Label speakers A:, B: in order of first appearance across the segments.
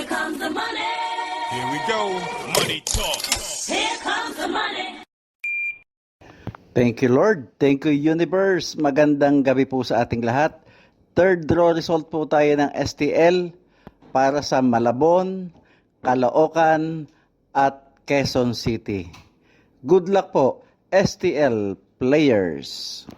A: Here comes the money.
B: Here we go. Money talk.
A: Here comes the money.
C: Thank you, Lord. Thank you, Universe. Magandang gabi po sa ating lahat. Third draw result po tayo ng STL para sa Malabon, Caloocan, at Quezon City. Good luck po, STL players.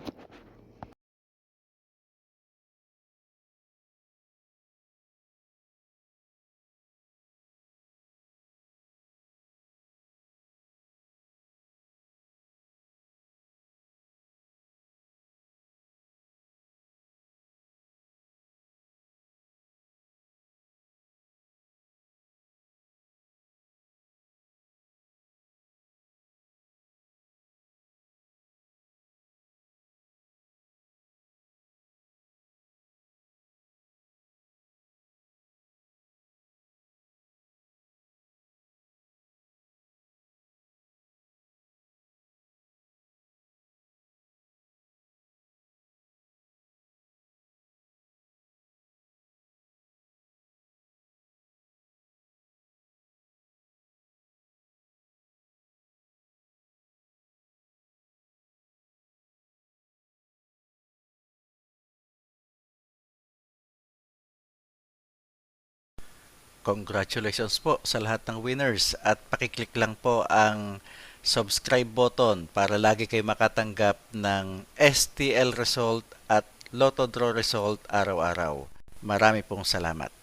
C: Congratulations po sa lahat ng winners at pakiclick lang po ang subscribe button para lagi kayo makatanggap ng STL result at Lotto Draw result araw-araw. Marami pong salamat.